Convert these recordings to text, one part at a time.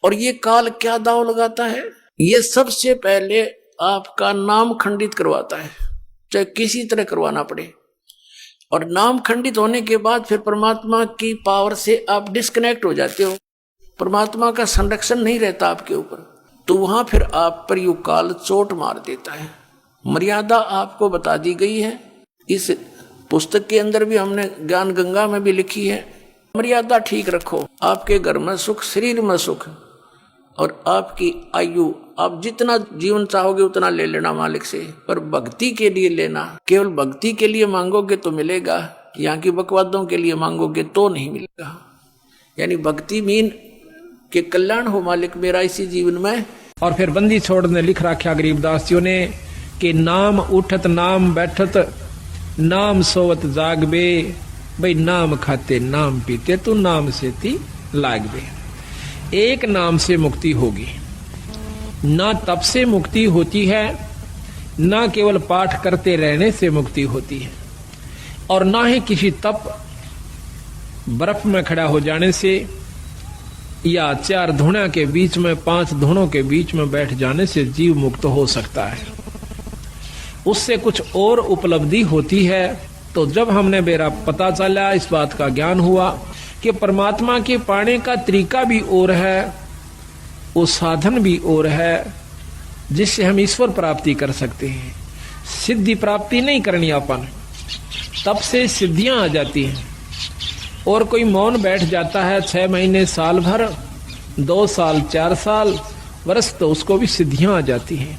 और ये काल क्या दाव लगाता है? ये सबसे पहले आपका नाम खंडित करवाता है, चाहे किसी तरह करवाना पड़े। और नाम खंडित होने के बाद फिर परमात्मा की पावर से आप डिस्कनेक्ट हो जाते हो, परमात्मा का संरक्षण नहीं रहता आपके ऊपर, तो वहां फिर आप पर यू काल चोट मार देता है। मर्यादा आपको बता दी गई है, इस पुस्तक के अंदर भी हमने ज्ञान गंगा में भी लिखी है। मर्यादा ठीक रखो, आपके घर में सुख, शरीर में सुख, और आपकी आयु, आप जितना जीवन चाहोगे उतना ले लेना मालिक से, पर भक्ति के लिए लेना। केवल भक्ति के लिए मांगोगे तो मिलेगा, यहाँ की बकवादों के लिए मांगोगे तो नहीं मिलेगा। यानी भक्ति मीन के कल्याण हो मालिक मेरा इसी जीवन में। और फिर बंदी छोड़ ने लिख रखा गरीबदास जी ने कि नाम उठत नाम बैठत नाम सोवत जागबे, भाई नाम खाते नाम पीते तू नाम से ती लागबे। एक नाम से मुक्ति होगी, ना तप से मुक्ति होती है, ना केवल पाठ करते रहने से मुक्ति होती है, और ना ही किसी तप बर्फ में खड़ा हो जाने से या 4 धुना के बीच में 5 धुनों के बीच में बैठ जाने से जीव मुक्त हो सकता है। उससे कुछ और उपलब्धि होती है। तो जब हमने मेरा पता चला, इस बात का ज्ञान हुआ कि परमात्मा के पाने का तरीका भी और है, वो साधन भी और है, जिससे हम ईश्वर प्राप्ति कर सकते हैं। सिद्धि प्राप्ति नहीं करनी अपन, तब से सिद्धियां आ जाती हैं। और कोई मौन बैठ जाता है 6 महीने, साल भर, 2 साल, 4 साल, वर्ष, तो उसको भी सिद्धियां आ जाती हैं।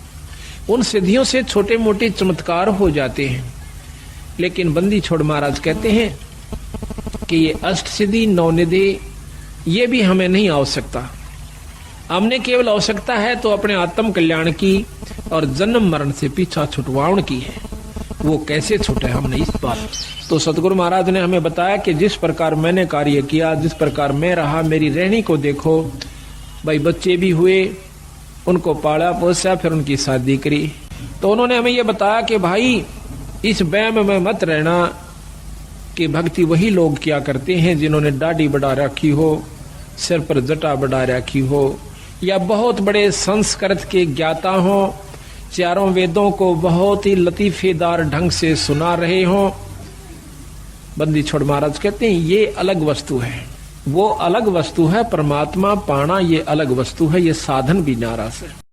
उन सिद्धियों से छोटे मोटे चमत्कार हो जाते हैं। लेकिन बंदी छोड़ महाराज कहते हैं कि ये अष्ट सिद्धि, 9 निधि, ये भी हमें नहीं आवश्यकता। हमने केवल आवश्यकता है तो अपने आत्म कल्याण की और जन्म मरण से पीछा छुटवाउन की है। वो कैसे छूटे हमने इस बात। तो सतगुरु महाराज ने हमें बताया कि जिस प्रकार मैंने कार्य किया, जिस प्रकार मैं रहा, मेरी रहनी को देखो। भाई बच्चे भी हुए, उनको पाला पोसा, फिर उनकी शादी करी। तो उन्होंने हमें ये बताया कि भाई इस वहम में मत रहना कि भक्ति वही लोग किया करते हैं जिन्होंने दाढ़ी बढ़ा रखी हो, सिर पर जटा बढ़ा रखी हो, या बहुत बड़े संस्कृत के ज्ञाता हो, चारों वेदों को बहुत ही लतीफेदार ढंग से सुना रहे हो। बंदी छोड़ महाराज कहते हैं ये अलग वस्तु है, वो अलग वस्तु है। परमात्मा पाना ये अलग वस्तु है, ये साधन भी नाराज है।